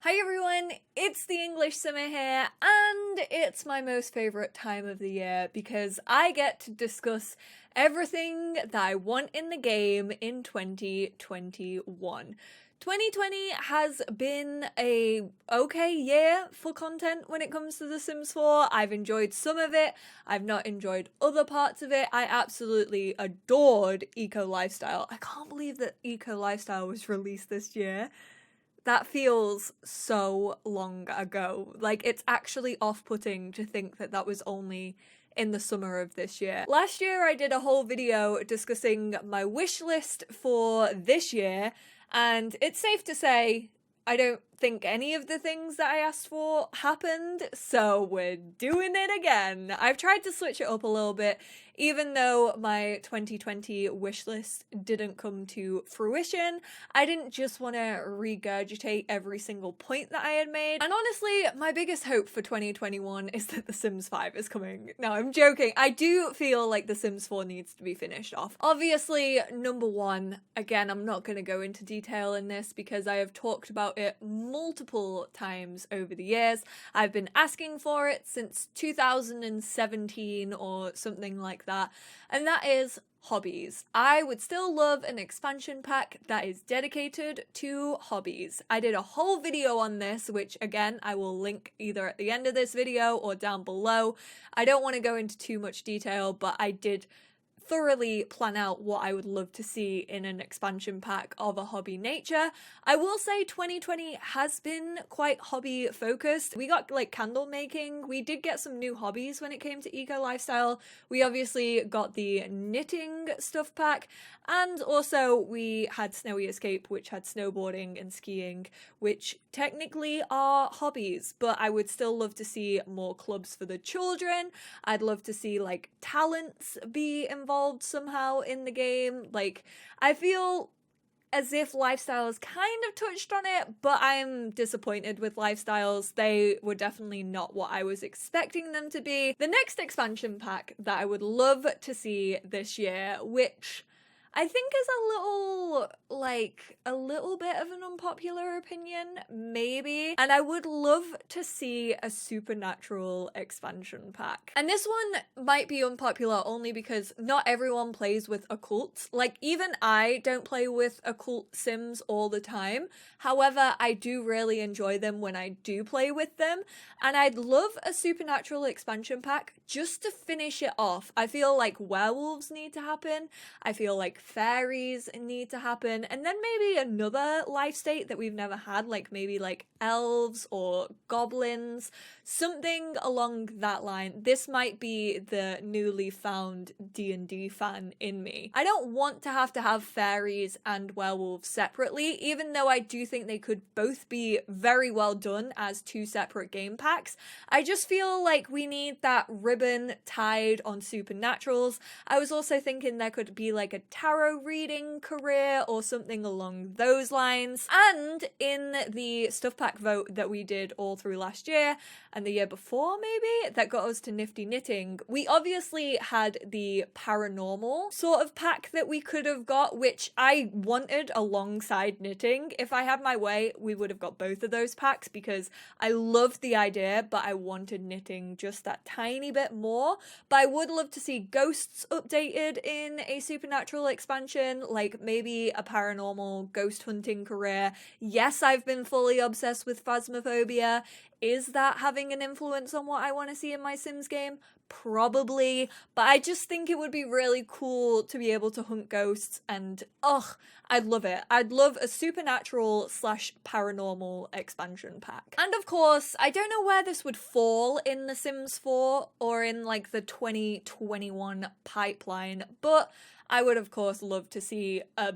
Hi everyone, it's the EnglishSimmer here, and it's my most favourite time of the year because I get to discuss everything that I want in the game in 2021. 2020 has been a okay year for content when it comes to The Sims 4. I've enjoyed some of it, I've not enjoyed other parts of it. I absolutely adored Eco Lifestyle. I can't believe that Eco Lifestyle was released this year. That feels so long ago. Like, it's actually off-putting to think that that was only in the summer of this year. Last year I did a whole video discussing my wish list for this year, and it's safe to say I don't think any of the things that I asked for happened, so we're doing it again. I've tried to switch it up a little bit, even though my 2020 wish list didn't come to fruition. I didn't just want to regurgitate every single point that I had made. And honestly, my biggest hope for 2021 is that The Sims 5 is coming. No, I'm joking. I do feel like The Sims 4 needs to be finished off. Obviously, number one, again, I'm not going to go into detail in this because I have talked about it multiple times over the years. I've been asking for it since 2017 or something like that, and that is Hobbies. I would still love an expansion pack that is dedicated to Hobbies. I did a whole video on this, which again I will link either at the end of this video or down below. I don't want to go into too much detail, but I did thoroughly plan out what I would love to see in an expansion pack of a hobby nature. I will say 2020 has been quite hobby focused. We got like candle making, we did get some new hobbies when it came to eco lifestyle. We obviously got the knitting stuff pack, and also we had Snowy Escape, which had snowboarding and skiing, which technically are hobbies, but I would still love to see more clubs for the children. I'd love to see like talents be involved somehow in the game. Like, I feel as if Lifestyles kind of touched on it, but I'm disappointed with Lifestyles. They were definitely not what I was expecting them to be. The next expansion pack that I would love to see this year, which I think is a little bit of an unpopular opinion, maybe. And I would love to see a supernatural expansion pack. And this one might be unpopular only because not everyone plays with occults. Like, even I don't play with occult sims all the time. However, I do really enjoy them when I do play with them. And I'd love a supernatural expansion pack just to finish it off. I feel like werewolves need to happen. I feel like fairies need to happen, and then maybe another life state that we've never had, like maybe like elves or goblins, something along that line. This might be the newly found D&D fan in me. I don't want to have fairies and werewolves separately, even though I do think they could both be very well done as two separate game packs. I just feel like we need that ribbon tied on supernaturals. I was also thinking there could be like a tarot reading career or something along those lines. And in the stuff pack vote that we did all through last year and the year before, maybe, that got us to Nifty Knitting, we obviously had the paranormal sort of pack that we could have got, which I wanted alongside knitting. If I had my way, we would have got both of those packs because I loved the idea, but I wanted knitting just that tiny bit more. But I would love to see ghosts updated in a supernatural expansion, like maybe a paranormal ghost hunting career. Yes, I've been fully obsessed with phasmophobia. Is that having an influence on what I want to see in my Sims game? Probably, but I just think it would be really cool to be able to hunt ghosts, and I'd love it. I'd love a supernatural / paranormal expansion pack. And of course, I don't know where this would fall in The Sims 4 or in like the 2021 pipeline, but I would of course love to see a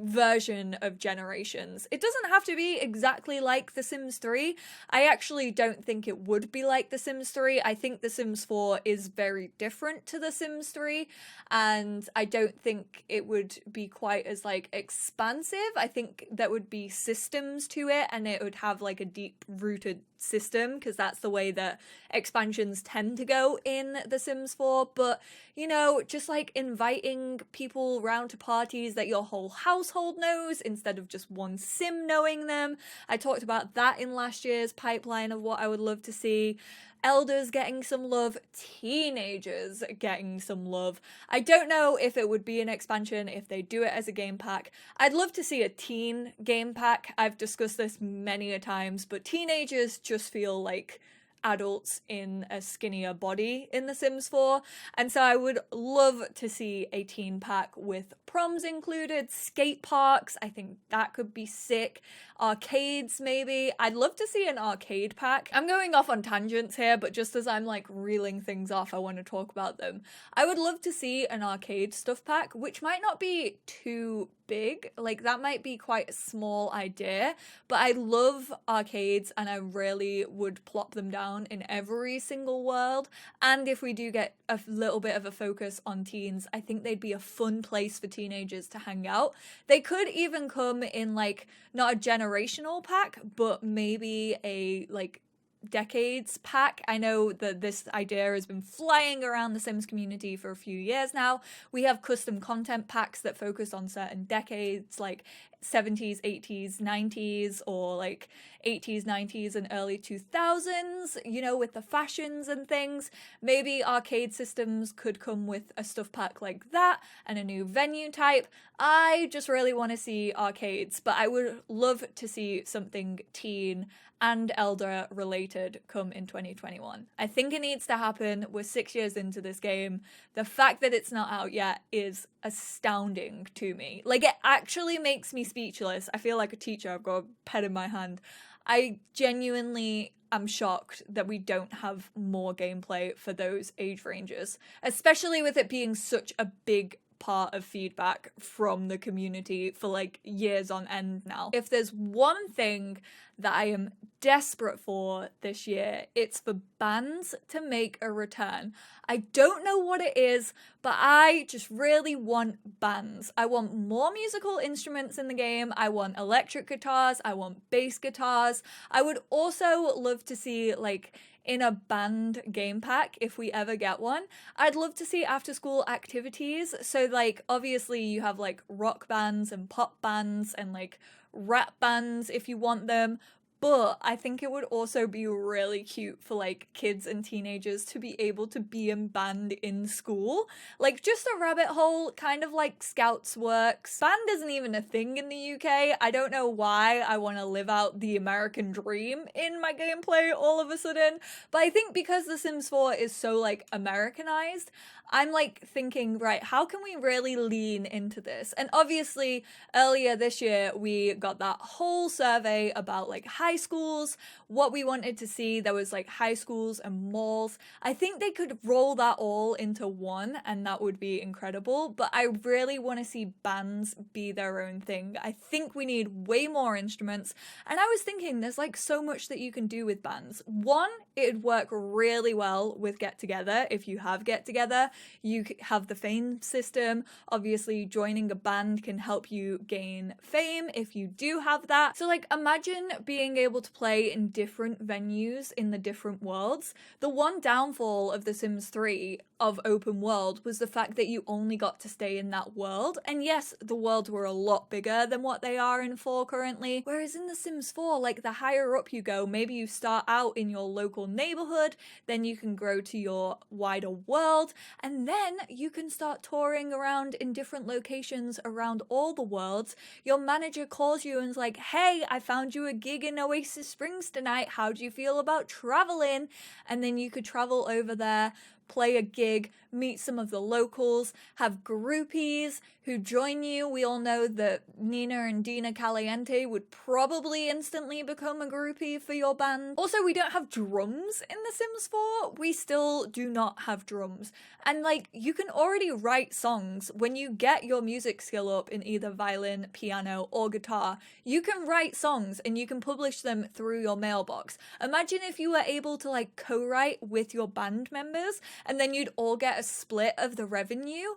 version of Generations. It doesn't have to be exactly like The Sims 3. I actually don't think it would be like The Sims 3. I think The Sims 4 is very different to The Sims 3, and I don't think it would be quite as like expansive. I think there would be systems to it, and it would have like a deep rooted system, because that's the way that expansions tend to go in The Sims 4. But, you know, just like inviting people round to parties that your whole house household knows instead of just one sim knowing them. I talked about that in last year's pipeline of what I would love to see. Elders getting some love, teenagers getting some love. I don't know if it would be an expansion if they do it as a game pack. I'd love to see a teen game pack. I've discussed this many a times, but teenagers just feel like adults in a skinnier body in The Sims 4, and so I would love to see a teen pack with proms included, skate parks. I think that could be sick. Arcades, maybe. I'd love to see an arcade pack. I'm going off on tangents here, but just as I'm like reeling things off, I want to talk about them. I would love to see an arcade stuff pack, which might not be too big, like that might be quite a small idea, but I love arcades and I really would plop them down in every single world. And if we do get a little bit of a focus on teens, I think they'd be a fun place for teenagers to hang out. They could even come in like not a generational pack, but maybe a like decades pack. I know that this idea has been flying around the Sims community for a few years now. We have custom content packs that focus on certain decades, like 70s, 80s, 90s, or like 80s, 90s, and early 2000s, you know, with the fashions and things. Maybe arcade systems could come with a stuff pack like that and a new venue type. I just really want to see arcades, but I would love to see something teen and elder related come in 2021. I think it needs to happen. We're 6 years into this game. The fact that it's not out yet is astounding to me. Like, it actually makes me speechless. I feel like a teacher. I've got a pen in my hand. I genuinely am shocked that we don't have more gameplay for those age ranges, especially with it being such a big part of feedback from the community for like years on end now. If there's one thing that I am desperate for this year, it's for bands to make a return. I don't know what it is, but I just really want bands. I want more musical instruments in the game. I want electric guitars. I want bass guitars. I would also love to see like in a band game pack, if we ever get one, I'd love to see after school activities. So like obviously you have like rock bands and pop bands and like rap bands if you want them, but I think it would also be really cute for like kids and teenagers to be able to be in band in school. Like just a rabbit hole, kind of like Scouts works. Band isn't even a thing in the UK. I don't know why I want to live out the American dream in my gameplay all of a sudden, but I think because The Sims 4 is so like Americanized, I'm like thinking, right, how can we really lean into this? And obviously earlier this year we got that whole survey about like high schools, what we wanted to see. There was like high schools and malls. I think they could roll that all into one and that would be incredible, but I really want to see bands be their own thing. I think we need way more instruments, and I was thinking there's like so much that you can do with bands. One, it'd work really well with Get Together. If you have Get Together, you have the fame system. Obviously joining a band can help you gain fame if you do have that. So like imagine being able to play in different venues in the different worlds. The one downfall of The Sims 3 of open world was the fact that you only got to stay in that world. And yes, the worlds were a lot bigger than what they are in 4 currently. Whereas in The Sims 4, like the higher up you go, maybe you start out in your local neighborhood, then you can grow to your wider world, and then you can start touring around in different locations around all the worlds. Your manager calls you and's like, hey, I found you a gig in Oasis Springs tonight. How do you feel about traveling? And then you could travel over there, play a gig, meet some of the locals, have groupies who join you. We all know that Nina and Dina Caliente would probably instantly become a groupie for your band. Also, we don't have drums in The Sims 4. We still do not have drums. And like, you can already write songs. When you get your music skill up in either violin, piano, or guitar, you can write songs and you can publish them through your mailbox. Imagine if you were able to like co-write with your band members, and then you'd all get a split of the revenue.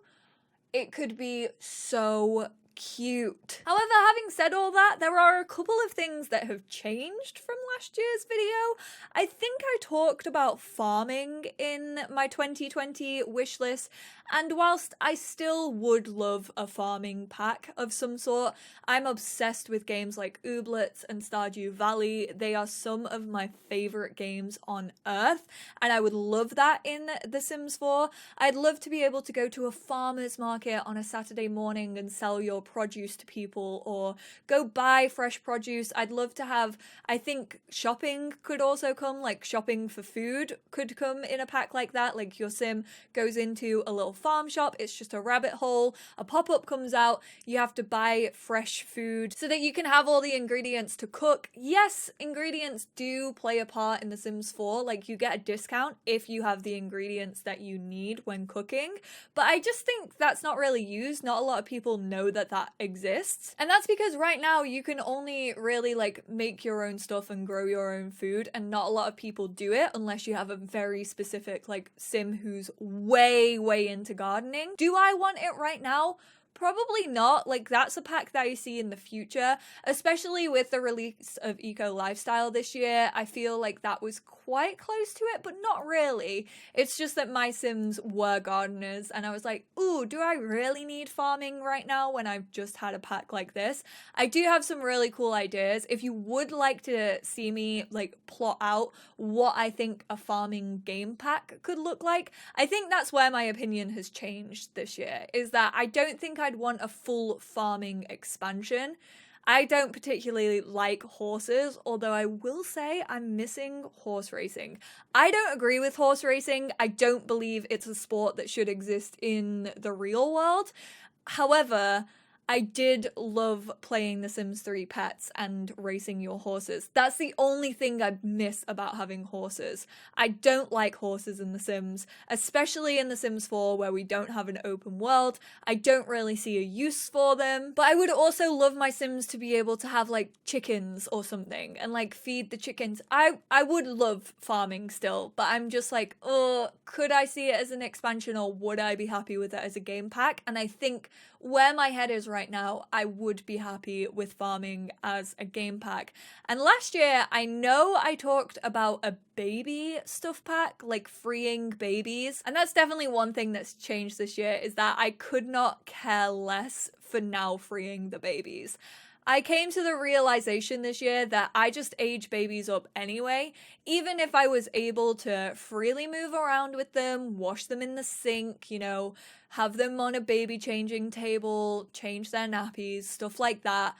It could be so cute. However, having said all that, there are a couple of things that have changed from last year's video. I think I talked about farming in my 2020 wish list, and whilst I still would love a farming pack of some sort, I'm obsessed with games like Ooblets and Stardew Valley. They are some of my favorite games on earth, and I would love that in The Sims 4. I'd love to be able to go to a farmer's market on a Saturday morning and sell your produce to people, or go buy fresh produce. I'd love to have, I think shopping could also come, like shopping for food could come in a pack like that. Like your sim goes into a little farm shop, it's just a rabbit hole, a pop-up comes out, you have to buy fresh food so that you can have all the ingredients to cook. Yes, ingredients do play a part in The Sims 4, like you get a discount if you have the ingredients that you need when cooking, but I just think that's not really used. Not a lot of people know that that exists, and that's because right now you can only really like make your own stuff and grow your own food, and not a lot of people do it unless you have a very specific like sim who's way into gardening. Do I want it right now? Probably not. Like, that's a pack that I see in the future, especially with the release of Eco Lifestyle this year. I feel like that was quite close to it, but not really. It's just that my Sims were gardeners, and I was like, ooh, do I really need farming right now when I've just had a pack like this? I do have some really cool ideas. If you would like to see me, like, plot out what I think a farming game pack could look like, I think that's where my opinion has changed this year, is that I don't think I'd want a full farming expansion. I don't particularly like horses, although I will say I'm missing horse racing. I don't agree with horse racing. I don't believe it's a sport that should exist in the real world. However, I did love playing The Sims 3 Pets and racing your horses. That's the only thing I miss about having horses. I don't like horses in The Sims, especially in The Sims 4 where we don't have an open world. I don't really see a use for them, but I would also love my Sims to be able to have like chickens or something and like feed the chickens. I would love farming still, but I'm just like, oh, could I see it as an expansion, or would I be happy with it as a game pack? And I think where my head is right now, I would be happy with farming as a game pack. And last year, I know I talked about a baby stuff pack, like freeing babies. And that's definitely one thing that's changed this year, is that I could not care less for now freeing the babies. I came to the realization this year that I just age babies up anyway. Even if I was able to freely move around with them, wash them in the sink, you know, have them on a baby changing table, change their nappies, stuff like that,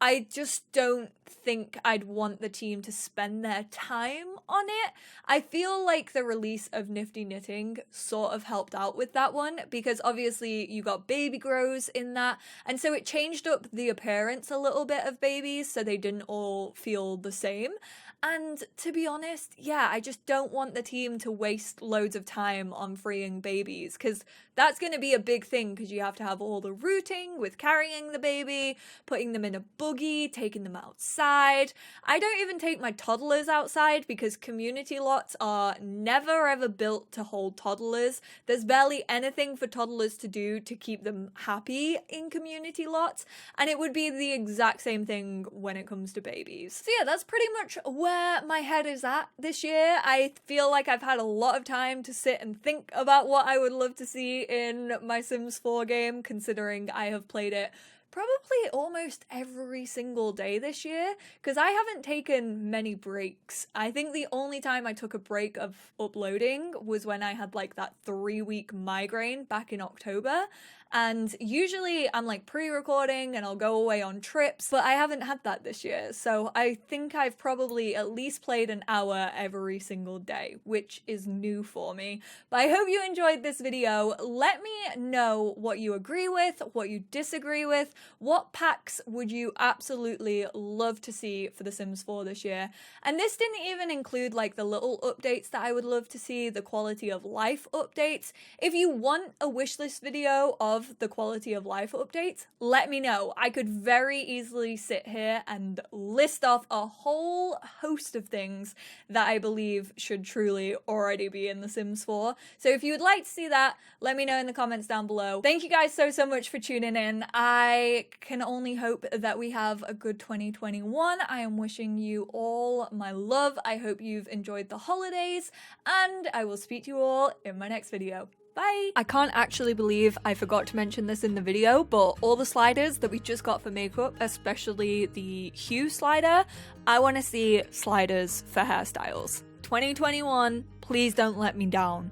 I just don't think I'd want the team to spend their time on it. I feel like the release of Nifty Knitting sort of helped out with that one, because obviously you got baby grows in that, and so it changed up the appearance a little bit of babies so they didn't all feel the same. And to be honest, yeah, I just don't want the team to waste loads of time on freeing babies, because that's going to be a big thing, because you have to have all the routing with carrying the baby, putting them in a buggy, taking them outside. I don't even take my toddlers outside because community lots are never ever built to hold toddlers. There's barely anything for toddlers to do to keep them happy in community lots, and it would be the exact same thing when it comes to babies. So yeah, that's pretty much where my head is at this year. I feel like I've had a lot of time to sit and think about what I would love to see in my Sims 4 game, considering I have played it probably almost every single day this year, because I haven't taken many breaks. I think the only time I took a break of uploading was when I had like that 3-week migraine back in October. And usually I'm like pre-recording and I'll go away on trips, but I haven't had that this year. So I think I've probably at least played an hour every single day, which is new for me. But I hope you enjoyed this video. Let me know what you agree with, what you disagree with, what packs would you absolutely love to see for The Sims 4 this year. And this didn't even include like the little updates that I would love to see, the quality of life updates. If you want a wishlist video of of the quality of life updates, let me know. I could very easily sit here and list off a whole host of things that I believe should truly already be in The Sims 4. So if you would like to see that, let me know in the comments down below. Thank you guys so much for tuning in. I can only hope that we have a good 2021. I am wishing you all my love. I hope you've enjoyed the holidays, and I will speak to you all in my next video. Bye! I can't actually believe I forgot to mention this in the video, but all the sliders that we just got for makeup, especially the hue slider, I want to see sliders for hairstyles. 2021, please don't let me down.